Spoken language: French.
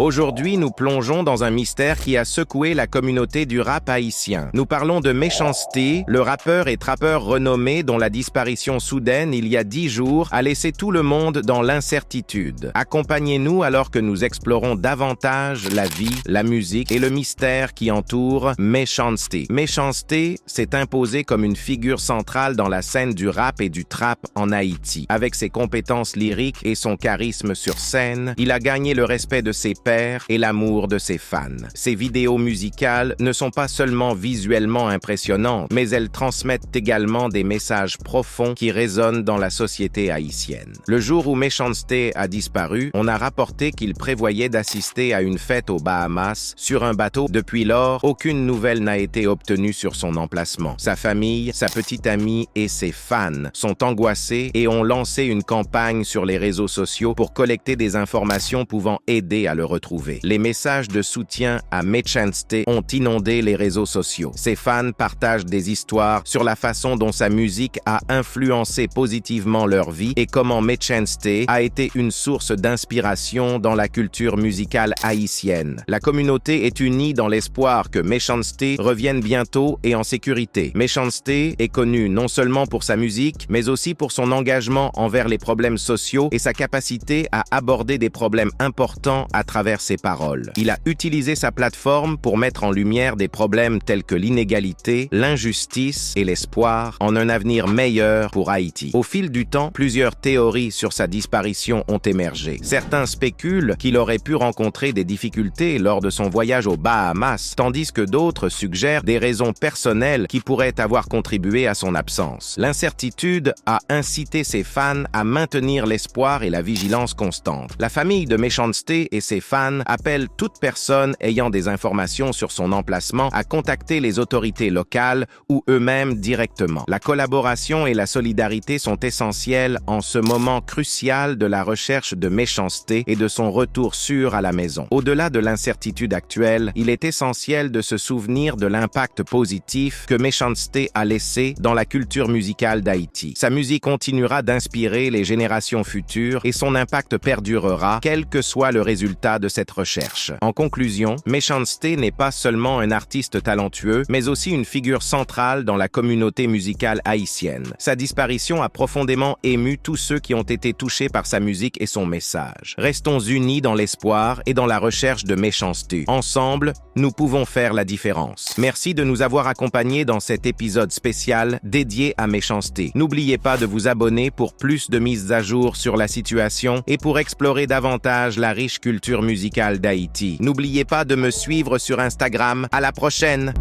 Aujourd'hui, nous plongeons dans un mystère qui a secoué la communauté du rap haïtien. Nous parlons de Méchanceté, le rappeur et trappeur renommé dont la disparition soudaine il y a 10 jours a laissé tout le monde dans l'incertitude. Accompagnez-nous alors que nous explorons davantage la vie, la musique et le mystère qui entoure Méchanceté. Méchanceté s'est imposé comme une figure centrale dans la scène du rap et du trap en Haïti. Avec ses compétences lyriques et son charisme sur scène, il a gagné le respect de ses pairs et l'amour de ses fans. Ses vidéos musicales ne sont pas seulement visuellement impressionnantes, mais elles transmettent également des messages profonds qui résonnent dans la société haïtienne. Le jour où Méchanceté a disparu, on a rapporté qu'il prévoyait d'assister à une fête aux Bahamas sur un bateau. Depuis lors, aucune nouvelle n'a été obtenue sur son emplacement. Sa famille, sa petite amie et ses fans sont angoissés et ont lancé une campagne sur les réseaux sociaux pour collecter des informations pouvant aider à le retrouver. Les messages de soutien à Méchanceté ont inondé les réseaux sociaux. Ses fans partagent des histoires sur la façon dont sa musique a influencé positivement leur vie et comment Méchanceté a été une source d'inspiration dans la culture musicale haïtienne. La communauté est unie dans l'espoir que Méchanceté revienne bientôt et en sécurité. Méchanceté est connu non seulement pour sa musique, mais aussi pour son engagement envers les problèmes sociaux et sa capacité à aborder des problèmes importants à travers ses paroles. Il a utilisé sa plateforme pour mettre en lumière des problèmes tels que l'inégalité, l'injustice et l'espoir en un avenir meilleur pour Haïti. Au fil du temps, plusieurs théories sur sa disparition ont émergé. Certains spéculent qu'il aurait pu rencontrer des difficultés lors de son voyage aux Bahamas, tandis que d'autres suggèrent des raisons personnelles qui pourraient avoir contribué à son absence. L'incertitude a incité ses fans à maintenir l'espoir et la vigilance constante. La famille de Méchanceté et ses fans appellent toute personne ayant des informations sur son emplacement à contacter les autorités locales ou eux-mêmes directement. La collaboration et la solidarité sont essentielles en ce moment crucial de la recherche de Méchanceté et de son retour sûr à la maison. Au-delà de l'incertitude actuelle, il est essentiel de se souvenir de l'impact positif que Méchanceté a laissé dans la culture musicale d'Haïti. Sa musique continuera d'inspirer les générations futures et son impact perdurera, quel que soit le résultat de cette recherche. En conclusion, Méchanceté n'est pas seulement un artiste talentueux, mais aussi une figure centrale dans la communauté musicale haïtienne. Sa disparition a profondément ému tous ceux qui ont été touchés par sa musique et son message. Restons unis dans l'espoir et dans la recherche de Méchanceté. Ensemble, nous pouvons faire la différence. Merci de nous avoir accompagnés dans cet épisode spécial dédié à Méchanceté. N'oubliez pas de vous abonner pour plus de mises à jour sur la situation et pour explorer davantage la riche culture musicale d'Haïti. N'oubliez pas de me suivre sur Instagram. À la prochaine!